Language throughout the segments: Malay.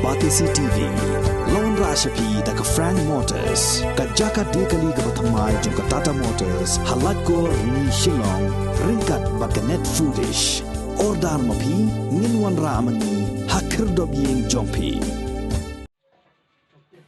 Batisi TV, Lone Rashapi da ka Frank Motors, ka Jaka Dekali ka Bathamai jong ka Tata Motors, Halat ko ni Shillong, ringkat ba ka Net Foodish, Ordar Mapi, Ninwan Ramani, Hakir Dobyeng Jongpi.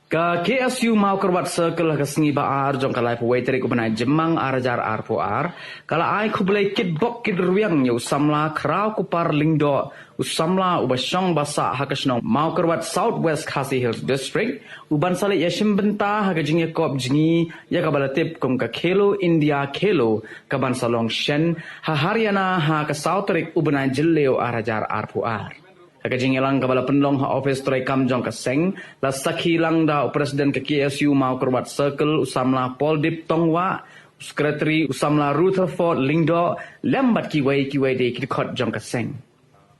Ka KSU mau kerwat circle ka sengi baar jong kalai puwai terik ubanai jemang arajar arpuar kala ai kubelai kit bok kit ruang yu samla krau kupar lingdo usamla ubasong basa hakasno mau kerwat Southwest Khasi Hills District uban sale yashim benta hakajing kop jingi ya kabalatip kum ka Khelo India Khelo kaban salong shen ha Haryana ha ka South terik ubanai jilleo arajar arpuar. Hakajing ilang kabala penlong ha office troy kam jong ka seng la sakhi lang da presiden ke KSU mau kerwat circle usamla Paul Dip Tongwa secretary usamla Rutherford Lingdo lembat kiwai de kidkot jong ka seng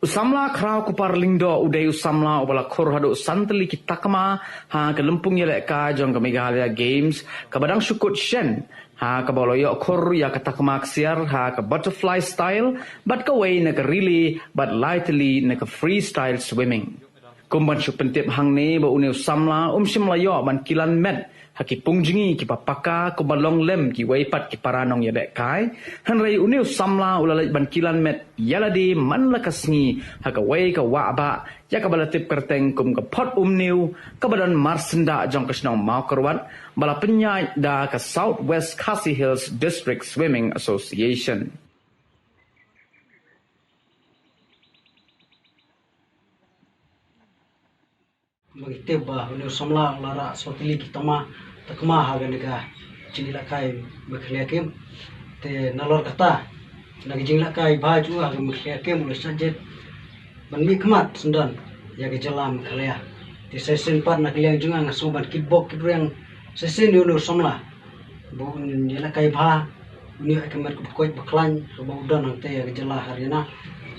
usamla krau kupar Lingdo udai usamla ubala khor hadu santli kitakma ha ke lempung yele ka jong ka Meghalaya Games kabadang syukut shen ha ka boloyo khor ya katakma ksiar ha ka butterfly style but ka way na ka really but lightly na ka freestyle swimming kumban syuk pentip hang ne ba uneu samla shimla yo ban kilan met haki pungjingi ki papaka ko balong lem ki way pat ki paranong ya dek kai han rei uneu samla ulalai ban kilan met yaladi man lakasngi ha ka way ka wa ba ya ka balatip kerteng kum ka pot neu ka badan marsenda jong kasnong mau kerwat bala penyai da ka Southwest Khasi Hills District Swimming Association. Magitib ba unu samla lara sotili kitama takma haga nega jinila kai makhliakim te nalor kata nagi jinila kai baju haga makhliakim ulu sajet ban mi kmat sundan ya ke jalam khalia te sesen pat nakliang junga ngasuban kitbok kidreng sesen unu samla bu nila kai bha uni akamer koit baklan ba udan te ya ke jala Haryana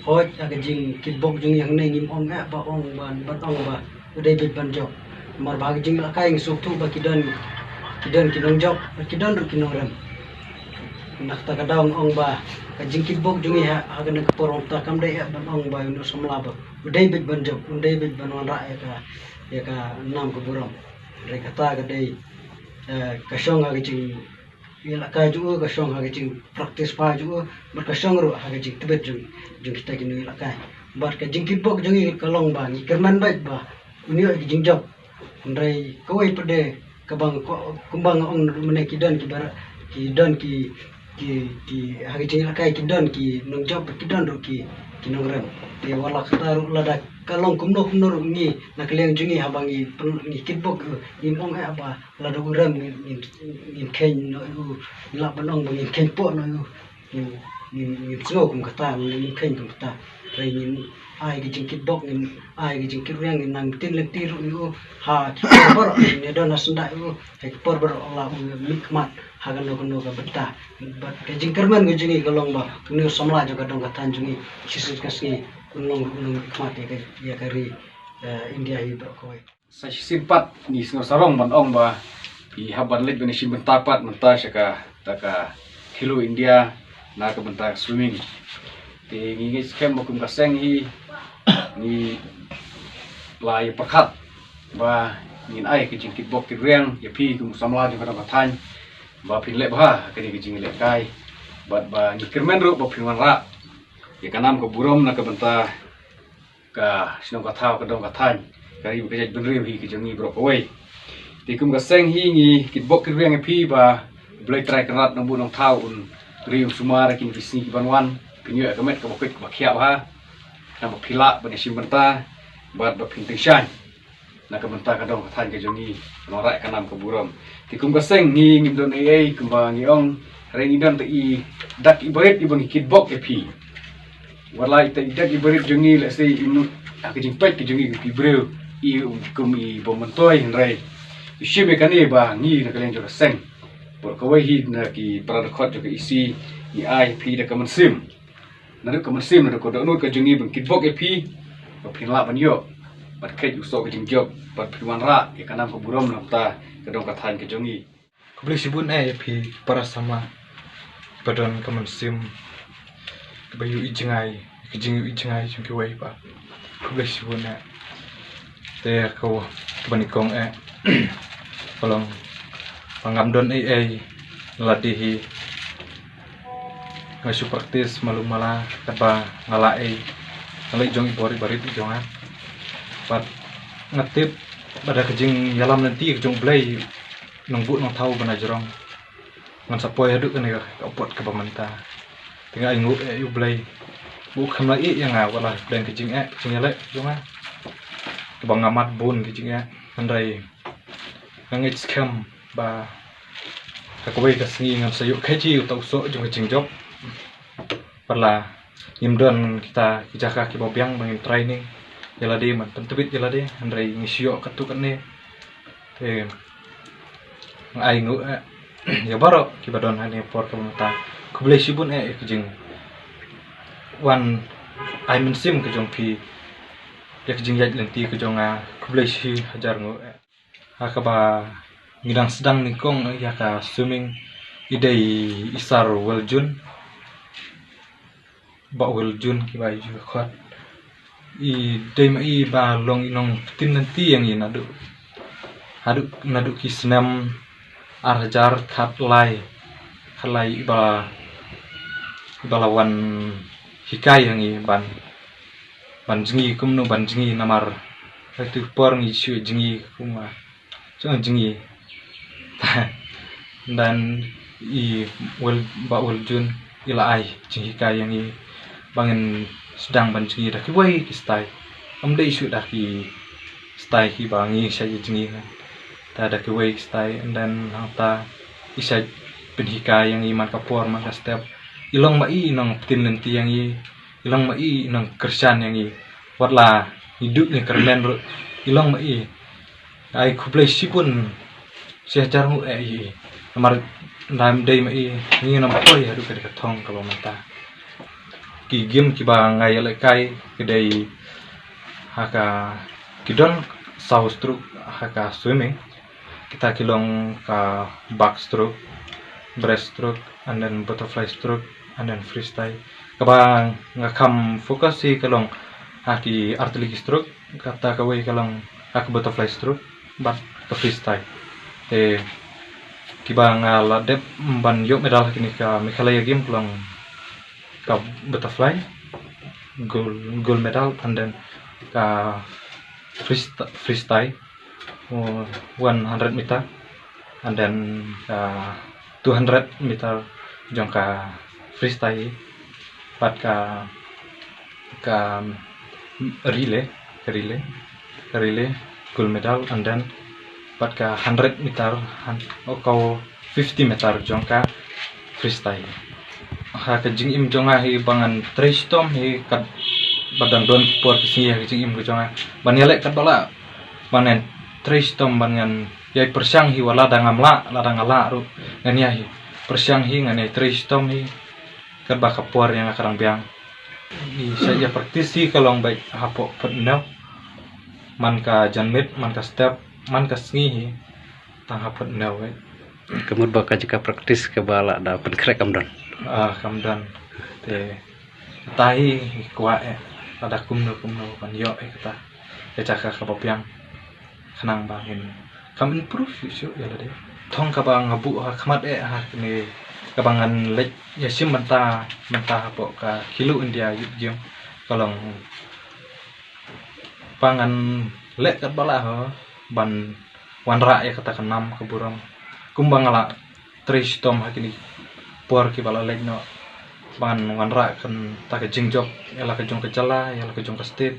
hoj aga jing kitbok jung yang ne ngim ong ba ong ban bat ong ba udah bit banjok mar bagi jing la kai ngisuk tu ba kidan kinong jok kidan ru kinong ram nak ta kadaung ong ba ka jing kitbok jungi ha aga nak porong ta kam dai ban ong ba unu samla ba udah bit banjok udah bit banwan ra ya ka nam ko buram re kata ga dai ka shong aga jing la kai ju ka shong aga jing practice pa ju mar ka shong ru aga jing tibet jung kita kini la kai bar ka jing kitbok jungi kalong ba ni kerman bait ba uni jingjok ndai kawai pede kabang kumbang ong mene kidan ki bara kidan ki hari jing kai kidan ki nongjok kidan ro ki kinongrem te wala khataru lada kalong kumno ni nakliang jungi habangi ni kitbok ni ong apa lada uram ni ken no la banong ni ken po no ni slo kum kata ni ken kum kata rei ni ai ki jing kitbok ni ai ki jing kirang ni nang tin le tiru ni ha por ni dona sunda u hai por ber Allah mikmat ha ga no ga betta bat ke jing kerman go jingi golong ba ni samla jo kadong katan jungi sisus kasni ulong mikmat ya kari India hi ba koi sa simpat ni sno sarong ban ong ba i haban let beni sim tapat menta saka taka Khelo India na ka benta swimming ti ngi skem bokum ka seng hi ni lai pakat ba ngin ai ke jing kitbok ki riang ya pi kum samla jo ka than ba pin le ba ke ni jing le kai bat ba ni kermen ru ba pin wan ra ya kanam ko burom na ka benta ka sino ka thau ka dong ka than kari ke jaj benri hi ke jangi bro koi ti kum ka seng hi ngi kitbok ki riang ya pi ba blai try karat nang bu nang thau un riu sumara kin visni ki banwan pinyo ka met ka bokit ka khia ba na pila bani simbenta bat ba pinting shan na ka benta ka dong ka than ke jongi norai ka nam ka buram ti kum ka seng ni ngim don ai kum ba ngi ong re ni don i dak ibaret i bang kitbok e pi walai ta dak ibaret jongi le sei inu ka jing pet ke jongi ki breu i kum i bomentoi re shime ka ni ba ngi na ka len jo ka seng por ka wai hi na ki prakhot jo ka isi ni ai pi da ka man sim na ka man sim na ko da no ka jongi bang kitbok e pi ba pin la ban yo bat ke ju so ka jing job bat piwan ra ke kanam ko buram na ta ka dong ka than ke jongi Kubli sibun pi para sama padon kaman sim bayu ijengai kijing ijengai chung ki wai ba kubli sibun te ko kebanikong kolong pangamdon ladihi ngasu praktis malu mala kaba ngalai jong ibori bari jongan pat ngatip pada kejing yalam nanti kejong blay nunggu nong tahu bana jerong ngan sapoy haduk kan ka opot ka pamanta tinggal ingu yu blay bu kamla yang wala dan kejing kejing yale jongan bang amat bun kejing andai ngit scam ba kakawai kasngi ngam sayuk kaji utau so jong kejing job perla nimdon kita kijaka kibobiang bangin training jalade man pentebit jalade andai ngisio katukan ne ai ngu ya baro kibadon hani por kamata kublai sibun kejing wan ai mensim kejong pi ya kejing yat lenti kejong kublai si hajar ngu akaba ngidang sedang ningkong ya ka swimming idai isar waljun ba waljun kibai juga kuat dai mai ba long inong tin nanti yang ini nadu ki senam arjar khalai balawan hikai yang ini ban jingi kumno ban jingi namar itu por ngi shu jingi kuma jangan jingi dan waljun ila ai jingi hikai yang ini bangin sedang ban jingi dah ki wai ki stai amde isu dah ki stai ki bangi saya jingi ta ada ki wai stai dan hata isa penhika yang iman kapor maka setiap ilang mai nang tin nanti yang ilang mai nang kersan yang watla hidup ni kermen ilang mai ai kuplai sipun sia jarmu namar nam dai mai ni nam koi hadu ka thong ka manta ki game ki ba ngai lekai kedai haka kidon south stroke haka swimming kita kilong ka backstroke, breaststroke, and then butterfly stroke, and then freestyle. Kabang ngakam fokus si kalong haki artillery stroke, kata kawai kalong haki butterfly stroke, but ke freestyle. Kibang ladep ban yok medal kini ka Meghalaya game kalong ka butterfly, gold medal, and then ka freestyle. 100 meter and then 200 meter jangka freestyle pat ka relay gold medal and then pat ka 100 meter atau 50 meter jangka freestyle ha ka jing im jonga hi bangan tristom hi kat badan don por kisi hi jing im jonga banyalek kat bala banen tristom bangan yai persyang hi wala ladang ala ru ngania hi persyang hi ngania tristom hi kerba kapor yang akarang biang di saya praktisi kalong baik hapo pedno man ka janmit man ka step man ka sngi hi tang hapo pedno Kemudian baka jika praktis ke bala da penkrek kamdan kamdan te tahi kwa ada kumno pan yo kata caka ka papiang kanang bangin kam improve yuk ya deh thong kabang ngabu khamat ni kabangan lek ya sim menta hapo ka kilo India yuk kalong pangan lek kat bala ho ban wanra ya kata kenam keburang kumbang ala tristom hakini por ki bala lek no ban wanra kan ta ke jingjok ya la ke jong ke jala ya la ke jong ke state